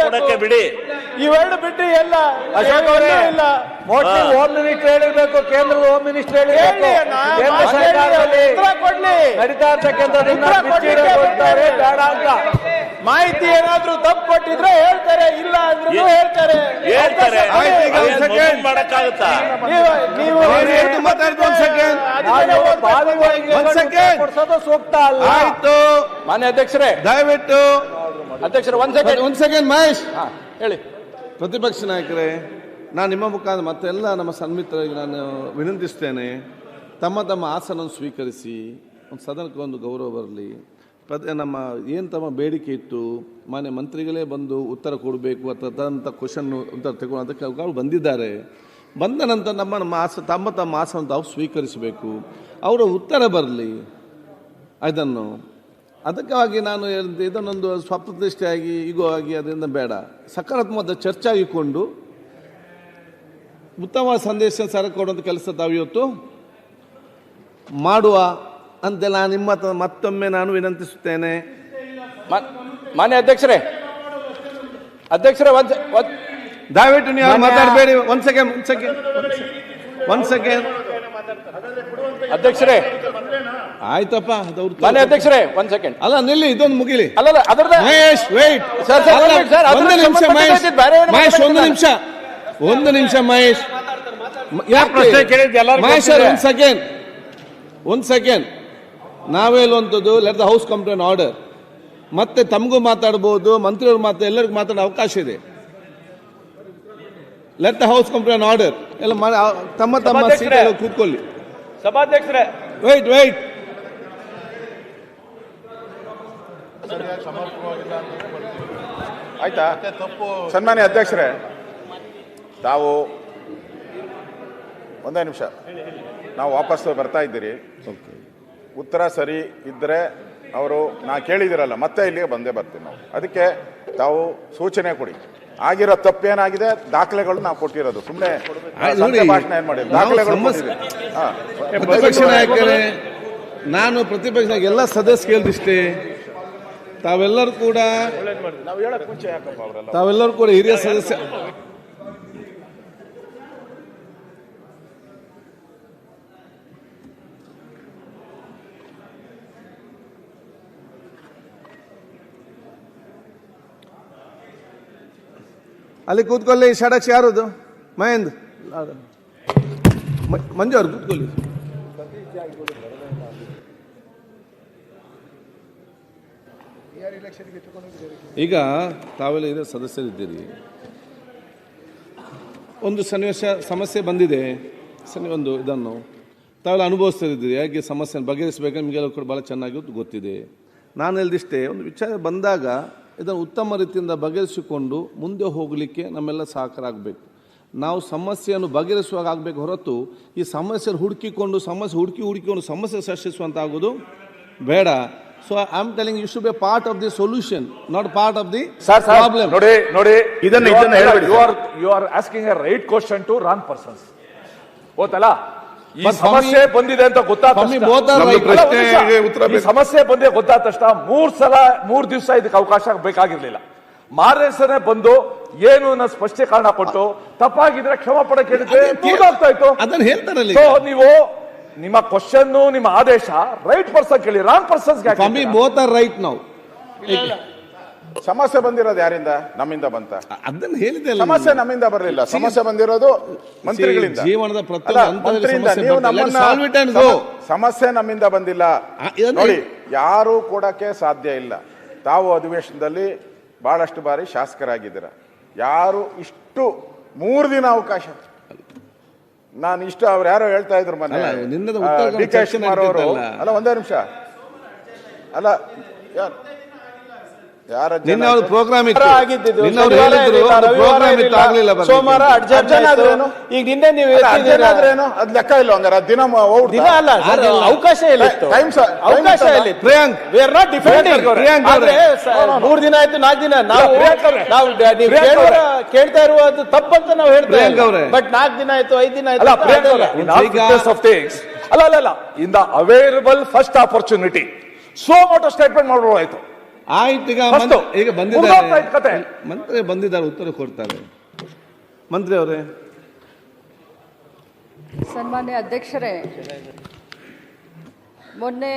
ಕೊಡಕ್ಕೆ ಬಿಡಿ. ಇವೆರಡು ಬಿಟ್ಟು ಎಲ್ಲ ಅಶೋಕ್ ಅವರೇ ಇಲ್ಲ. ಮೋಸ್ಟ್ಲಿ ಹೋಮ್ ಮಿನಿಸ್ಟರ್ ಹೇಳಿರ್ಬೇಕು, ಕೇಂದ್ರದ ಹೋಮ್ ಮಿನಿಸ್ಟರ್ ಹೇಳಿರ್ಬೇಕು. ಕೇಂದ್ರ ಸರ್ಕಾರದಲ್ಲಿ ನಡೀತಾ ಇರ್ತಕ್ಕಂಥದ್ದನ್ನ ಬಿಚ್ಚಿಡಗೊಳ್ತಾರೆ ಬೇಡ ಅಂತ ಮಾಹಿತಿ ಏನಾದ್ರೂ ತಪ್ಪು ಕೊಟ್ಟಿದ್ರೆ ಹೇಳ್ತಾರೆ, ಇಲ್ಲ ಅಂದ್ರೂ ಹೇಳ್ತಾರೆ. ಮಾಡಕ್ಕಾಗುತ್ತಾ? ನೀವು ಕೊಡ್ಸೋದು ಸೂಕ್ತ ಅಲ್ಲ. ಆಯ್ತು ಮಾನ್ಯ ಅಧ್ಯಕ್ಷರೇ, ದಯವಿಟ್ಟು ಅಧ್ಯಕ್ಷರೇ ಒಂದ್ ಸೆಕೆಂಡ್ ಮಹೇಶ್ ಹೇಳಿ. ಪ್ರತಿಪಕ್ಷ ನಾಯಕರೇ, ನಾನು ನಿಮ್ಮ ಮುಖಾಂತರ ಮತ್ತೆಲ್ಲ ನಮ್ಮ ಸನ್ಮಿತ್ರರಿಗೆ ನಾನು ವಿನಂತಿಸ್ತೇನೆ, ತಮ್ಮ ತಮ್ಮ ಆಸನ ಸ್ವೀಕರಿಸಿ ಒಂದು ಸದನಕ್ಕೆ ಒಂದು ಗೌರವ ಬರಲಿ. ನಮ್ಮ ಏನು ತಮ್ಮ ಬೇಡಿಕೆ ಇತ್ತು, ಮಾನ್ಯ ಮಂತ್ರಿಗಳೇ ಬಂದು ಉತ್ತರ ಕೊಡಬೇಕು ಅಥವಾ ತದಂಥ ಕ್ವಶನ್ ಉತ್ತರ ತಗೊಂಡು ಅದಕ್ಕೆ ಅವರು ಬಂದಿದ್ದಾರೆ. ಬಂದ ನಂತರ ತಮ್ಮ ತಮ್ಮ ಆಸನ ತಾವು ಸ್ವೀಕರಿಸಬೇಕು, ಅವರ ಉತ್ತರ ಬರಲಿ. ಅದನ್ನು ಅದಕ್ಕಾಗಿ ನಾನು ಹೇಳಿದೆ, ಇದನ್ನೊಂದು ಸ್ವಪ್ರತಿಷ್ಠೆಯಾಗಿ ಈಗೋ ಆಗಿ ಅದರಿಂದ ಬೇಡ, ಸಕಾರಾತ್ಮಕ ಚರ್ಚೆ ಆಗಿಕೊಂಡು ಉತ್ತಮ ಸಂದೇಶ ಸರ ಕೊಡುವಂಥ ಕೆಲಸ ತಾವು ಇವತ್ತು ಮಾಡುವ ಅಂತೆಲ್ಲ ನಿಮ್ಮ ಮತ್ತೊಮ್ಮೆ ನಾನು ವಿನಂತಿಸುತ್ತೇನೆ. ಮಾನ್ಯ ಅಧ್ಯಕ್ಷರೇ ದಯವಿಟ್ಟು ನೀವು ಮಾತಾಡಬೇಡಿ. ಒಂದ್ ಸೆಕೆಂಡ್ ಅಧ್ಯಕ್ಷರೇ, ಆಯ್ತಪ್ಪ. ಮಾನ್ಯ ಅಧ್ಯಕ್ಷರೇ ಒಂದ್ ಸೆಕೆಂಡ್ ಅಲ್ಲ ನಿಲ್ಲಿ, ಇದೊಂದು ಮುಗಿಲಿ. ಅಲ್ಲ ಮಹೇಶ್ ವೇಟ್, ಒಂದು ನಿಮಿಷ ಮಹೇಶ್, ಒಂದು ನಿಮಿಷ ಮಹೇಶ್, ಮಹೇಶ್ ಒಂದ್ ಸೆಕೆಂಡ್. ನಾವೇ ಹೇಳುವಂಥದ್ದು let the house come to an order. ಮತ್ತೆ ತಮಗೂ ಮಾತಾಡ್ಬೋದು, ಮಂತ್ರಿಯವ್ರು ಎಲ್ಲರಿಗೂ ಮಾತಾಡೋ ಅವಕಾಶ ಇದೆ. Let the house come to an order. ಎಲ್ಲ ತಮ್ಮ ತಮ್ಮ ಸೀಟ್ ಕೂತ್ಕೊಳ್ಳಿ. ಸಭಾಧ್ಯಕ್ಷರೇ ವೇಟ್ ಆಯ್ತಾ? ಸನ್ಮಾನ್ಯ ಅಧ್ಯಕ್ಷರೇ, ತಾವು ಒಂದೇ ನಿಮಿಷ, ನಾವು ವಾಪಸ್ ಬರ್ತಾ ಇದ್ದೀರಿ. ಉತ್ತರ ಸರಿ ಇದ್ದರೆ ಅವರು ನಾ ಕೇಳಿದಿರಲ್ಲ, ಮತ್ತೆ ಇಲ್ಲಿಗೆ ಬಂದೇ ಬರ್ತೀವಿ ನಾವು. ಅದಕ್ಕೆ ತಾವು ಸೂಚನೆ ಕೊಡಿ. ಆಗಿರೋ ತಪ್ಪೇನಾಗಿದೆ ದಾಖಲೆಗಳು ನಾವು ಕೊಟ್ಟಿರೋದು, ಸುಮ್ಮನೆ ಭಾಷಣ ಏನ್ ಮಾಡಿದ್ರು, ದಾಖಲೆಗಳು. ಪ್ರತಿಪಕ್ಷ ನಾಯಕರೇ, ನಾನು ಪ್ರತಿಪಕ್ಷ ಎಲ್ಲ ಸದಸ್ಯ ಕೇಳಿದಿಷ್ಟೇ, ತಾವೆಲ್ಲರೂ ಕೂಡ ಹಿರಿಯ ಸದಸ್ಯ. ಅಲ್ಲಿ ಕೂತ್ಕೊಳ್ಳಿ. ಷಡಕ್ಷ ಯಾರದು? ಮಹೇಂದ್ರ ಮಂಜು ಅವ್ರು ಕೂತ್ಕೊಳ್ಳಿ. ಈಗ ತಾವೆಲ್ಲ ಇದೆ ಸದಸ್ಯರಿದ್ದೀರಿ, ಒಂದು ಸನ್ನಿವೇಶ ಸಮಸ್ಯೆ ಬಂದಿದೆ, ಒಂದು ಇದನ್ನು ತಾವೆಲ್ಲ ಅನುಭವಿಸ್ತಿದ್ದೀರಿ. ಹೇಗೆ ಸಮಸ್ಯೆ ಬಗೆಹರಿಸಬೇಕಂದ್ರೆ ನಿಮಗೆಲ್ಲ ಕೂಡ ಭಾಳ ಚೆನ್ನಾಗಿ ಗೊತ್ತಿದೆ. ನಾನು ಹೇಳಿದಿಷ್ಟೇ, ಒಂದು ವಿಚಾರ ಬಂದಾಗ ಇದನ್ನು ಉತ್ತಮ ರೀತಿಯಿಂದ ಬಗೆಹರಿಸಿಕೊಂಡು ಮುಂದೆ ಹೋಗಲಿಕ್ಕೆ ನಮ್ಮೆಲ್ಲ ಸಹಕಾರ ಆಗಬೇಕು. ನಾವು ಸಮಸ್ಯೆಯನ್ನು ಬಗೆಹರಿಸುವಾಗ ಆಗಬೇಕು ಹೊರತು ಈ ಸಮಸ್ಯೆಯನ್ನು ಹುಡುಕಿಕೊಂಡು ಸಮಸ್ಯೆ ಸೃಷ್ಟಿಸುವಂತಾಗೋದು ಬೇಡ. So I am telling you should be part of the solution, not part of the problem. ನೋಡಿ you are asking a right question to wrong persons. ಗೊತ್ತಲ್ಲ, ಈ ಸಮಸ್ಯೆ ಬಂದಿದೆ ಅಂತ ಗೊತ್ತಾದ ತಕ್ಷಣ 3 ದಿವಸ ಇದಕ್ಕೆ ಅವಕಾಶ ಬೇಕಾಗಿರ್ಲಿಲ್ಲ. ಮಾರನೇ ಬಂದು ಏನು ಸ್ಪಷ್ಟೀಕರಣ ಕೊಟ್ಟು ತಪ್ಪಾಗಿದ್ರೆ ಕ್ಷಮ ಪಡಕ್ಕೆ ಹೇಳಿದ್ರೆ ಅದನ್ನ ಹೇಳ್ತಾರಲ್ಲ. ನೀವು ನಿಮ್ಮ ಕ್ವಶನ್, ನಿಮ್ಮ ಆದೇಶ ರೈಟ್ ಪರ್ಸನ್ ಕೇಳಿ, ರಾಂಗ್ ಪರ್ಸನ್ಸ್ ರೈಟ್. ನಾವು ಸಮಸ್ಯೆ ಬಂದಿರೋದು ಯಾರಿಂದ? ನಮ್ಮಿಂದ ಬಂತ. ಅದನ್ನ ಹೇಳಿದೆ, ಸಮಸ್ಯೆ ನಮ್ಮಿಂದ ಬರಲಿಲ್ಲ, ಸಮಸ್ಯೆ ಬಂದಿರೋದು ಮಂತ್ರಿಗಳಿಂದ, ಜೀವನದ ಸಮಸ್ಯೆ ನಮ್ಮಿಂದ ಬಂದಿಲ್ಲ. ನೋಡಿ, ಯಾರು ಕೊಡಕ್ಕೆ ಸಾಧ್ಯ ಇಲ್ಲ. ತಾವು ಅಧಿವೇಶನದಲ್ಲಿ ಬಹಳಷ್ಟು ಬಾರಿ ಶಾಸಕರಾಗಿದ್ದೀರ, ಯಾರು ಇಷ್ಟು 3 ದಿನ ಅವಕಾಶ ನಾನು ಇಷ್ಟ ಅವ್ರು ಯಾರೋ ಹೇಳ್ತಾ ಇದ್ರು ಮೊನ್ನೆ, ಡಿ ಕೆ ಶಿವಕುಮಾರ್ ಅವರು. ಅಲ್ಲ ಒಂದೇ ನಿಮಿಷ, ಅಲ್ಲ ಪ್ರೋಗ್ರಾಮ್ ಸೋಮವಾರ ಈಗ ನಿನ್ನೆ ನೀವು ಅದ್ ಲೆಕ್ಕ ಇಲ್ಲ ಹಂಗಾರ ದಿನ ಅವಕಾಶ ಇಲ್ಲ, ಅವಕಾಶ ಇಲ್ಲ. Priyank, we are not defending. 3 ದಿನ ಆಯ್ತು, 4 ದಿನ ನಾವು ಕೇಳ್ತಾ ಇರುವುದು ತಪ್ಪಂತ ನಾವು ಹೇಳ್ತಾ ಇದ್ದೀವಿ. ಬಟ್ 4 ದಿನ ಆಯ್ತು, 5 ದಿನ ಆಯ್ತು. ಅಲ್ಲ, in the available first opportunity suo motu statement ಮಾಡೋದು ಆಯ್ತು. ಆಯ್ತು, ಈಗ First, ಈಗ ಮುಗ್ದೋಗ್ತಾ ಇತ್ತು ಕತೆ. ಮಂತ್ರಿ ಬಂದಿದ್ದಾರೆ, ಉತ್ತರ ಕೊಡ್ತಾರೆ. ಮಂತ್ರಿ ಅವರೇ. ಸನ್ಮಾನ್ಯ ಅಧ್ಯಕ್ಷರೇ, ಮೊನ್ನೆ